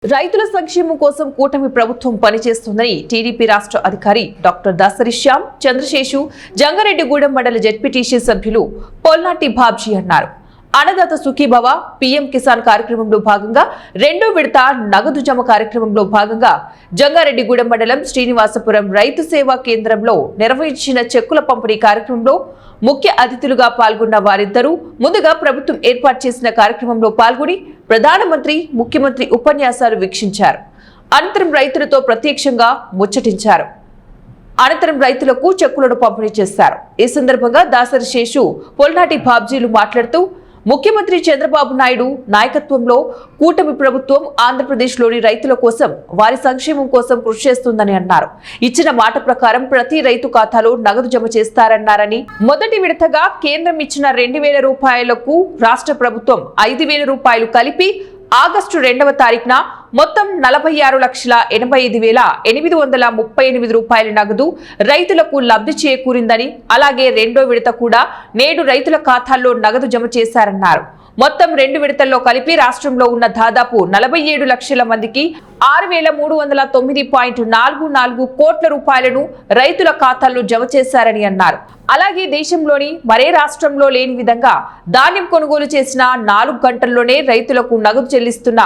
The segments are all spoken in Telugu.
రైతుల సంక్షేమం కోసం కూటమి ప్రభుత్వం పనిచేస్తుందని టీడీపీ రాష్ట్ర అధికారి డాక్టర్ దాసరి శ్యామ్ చంద్రశేషు జంగారెడ్డిగూడెం మండల జెడ్పీటీసీ సభ్యులు పొల్నాటి బాబ్జీ అన్నారు. అన్నదాత సుఖీభవ పీఎం కిసాన్ కార్యక్రమంలో భాగంగా రెండో విడత నగదు జమ కార్యక్రమంలో భాగంగా జంగారెడ్డిగూడెం మండలం శ్రీనివాసపురం రైతు సేవా కేంద్రంలో నిర్వహించిన చెక్కుల పంపిణీ కార్యక్రమంలో ముఖ్య అతిథులుగా పాల్గొన్న వారిద్దరూ ముందుగా ప్రభుత్వం ఏర్పాటు చేసిన కార్యక్రమంలో పాల్గొని ప్రధానమంత్రి, ముఖ్యమంత్రి ఉపన్యాసాలు వీక్షించారు. అనంతరం రైతులతో ప్రత్యక్షంగా ముచ్చటించారు. అనంతరం రైతులకు చెక్కులను పంపిణీ చేశారు. ఈ సందర్భంగా దాసరి శేషు, పొల్నాటి బాబ్జీలు మాట్లాడుతూ ముఖ్యమంత్రి చంద్రబాబు నాయుడు నాయకత్వంలో కూటమి ప్రభుత్వం ఆంధ్రప్రదేశ్లోని రైతుల కోసం, వారి సంక్షేమం కోసం కృషి చేస్తుందని అన్నారు. ఇచ్చిన మాట ప్రకారం ప్రతి రైతు ఖాతాలో నగదు జమ చేస్తారన్నారని, మొదటి విడతగా కేంద్రం ఇచ్చిన 2,000 రూపాయలకు రాష్ట్ర ప్రభుత్వం 5,000 రూపాయలు కలిపి ఆగస్టు 2వ తారీఖున మొత్తం 46,85,838 రూపాయల నగదు రైతులకు లబ్ధి చేకూరిందని, అలాగే రెండో విడత కూడా నేడు రైతుల ఖాతాల్లో నగదు జమ చేశారన్నారు. మొత్తం 2 విడతల్లో కలిపి రాష్ట్రంలో ఉన్న దాదాపు 47 లక్షల మందికి 6,309.44 కోట్ల రూపాయలను రైతుల ఖాతాల్లో జమ చేశారని అన్నారు. అలాగే దేశంలోని మరే రాష్ట్రంలో లేని విధంగా ధాన్యం కొనుగోలు చేసిన 4 గంటల్లోనే రైతులకు నగదు చెల్లిస్తున్న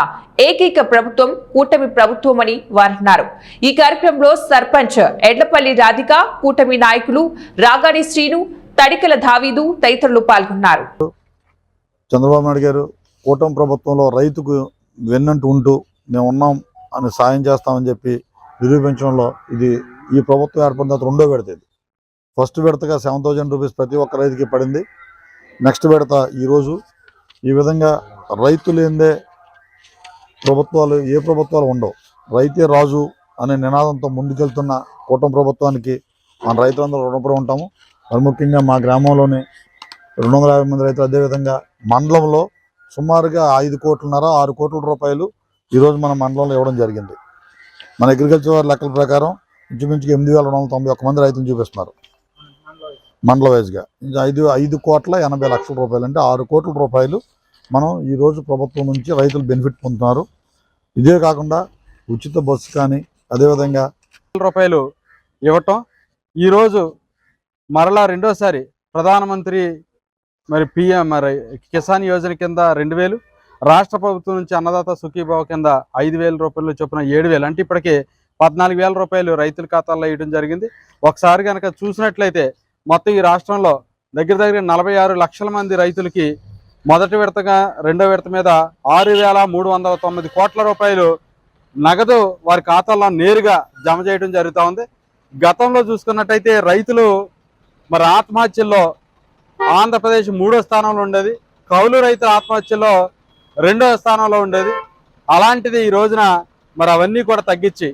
ఏకైక ప్రభుత్వం కూటమి ప్రభుత్వం అని వారన్నారు. ఈ కార్యక్రమంలో సర్పంచ్ ఎడ్లపల్లి రాధిక, కూటమి నాయకులు రాగాడి శ్రీను, తడికల దావీదు తదితరులు పాల్గొన్నారు. చంద్రబాబు నాయుడు గారు కూటమి ప్రభుత్వంలో రైతుకు వెన్నంటూ ఉంటూ మేము ఉన్నాం అని సాయం చేస్తామని చెప్పి నిరూపించడంలో ఈ ప్రభుత్వం ఏర్పడిన తర్వాత రెండో విడత. ఫస్ట్ విడతగా 7,000 రూపీస్ ప్రతి ఒక్క రైతుకి పడింది. నెక్స్ట్ విడత ఈరోజు. ఈ విధంగా రైతు లేనిదే ఏ ప్రభుత్వాలు ఉండవు. రైతే రాజు అనే నినాదంతో ముందుకెళ్తున్న కూటమి ప్రభుత్వానికి మన రైతులందరూ రుణపడి ఉంటాము. మరి ముఖ్యంగా మా గ్రామంలోని 250 మంది రైతులు, అదేవిధంగా మండలంలో సుమారుగా 5 కోట్లన్నర 6 కోట్ల రూపాయలు ఈరోజు మన మండలంలో ఇవ్వడం జరిగింది. మన అగ్రికల్చర్ లెక్కల ప్రకారం ఇంచుమించుగా 8,291 మంది రైతులు చూపిస్తున్నారు మండల వైజ్గా. 5,80,00,000 రూపాయలు, అంటే 6 కోట్ల రూపాయలు మనం ఈరోజు ప్రభుత్వం నుంచి రైతులు బెనిఫిట్ పొందుతున్నారు. ఇదే కాకుండా ఉచిత బస్సు కానీ, అదేవిధంగా రూపాయలు ఇవ్వటం, ఈరోజు మరలా రెండోసారి ప్రధానమంత్రి పీఎం కిసాన్ యోజన కింద 2,000, రాష్ట్ర ప్రభుత్వం నుంచి అన్నదాత సుఖీభావ కింద 5,000 రూపాయలు చొప్పున 7,000, అంటే ఇప్పటికే 14,000 రూపాయలు రైతుల ఖాతాల్లో వేయడం జరిగింది. ఒకసారి కనుక చూసినట్లయితే మొత్తం ఈ రాష్ట్రంలో దగ్గర 46 లక్షల మంది రైతులకి మొదటి విడతగా, రెండో విడత మీద 6,309 కోట్ల రూపాయలు నగదు వారి ఖాతాల్లో నేరుగా జమ చేయడం జరుగుతూ ఉంది. గతంలో చూసుకున్నట్టయితే రైతులు ఆత్మహత్యల్లో ఆంధ్రప్రదేశ్ 3వ స్థానంలో ఉండేది, కౌలు రైతుల ఆత్మహత్యల్లో 2వ స్థానంలో ఉండేది. అలాంటిది ఈ రోజున అవన్నీ కూడా తగ్గించి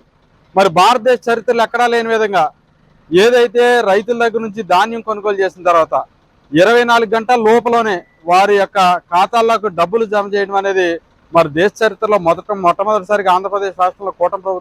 భారతదేశ చరిత్రలో ఎక్కడా లేని విధంగా ఏదైతే రైతుల దగ్గర నుంచి ధాన్యం కొనుగోలు చేసిన తర్వాత 24 గంటల లోపలనే వారి యొక్క ఖాతాల్లోకి డబ్బులు జమ చేయడం అనేది దేశ చరిత్రలో మొట్టమొదటిసారిగా ఆంధ్రప్రదేశ్ రాష్ట్రంలో కూటమి ప్రభుత్వం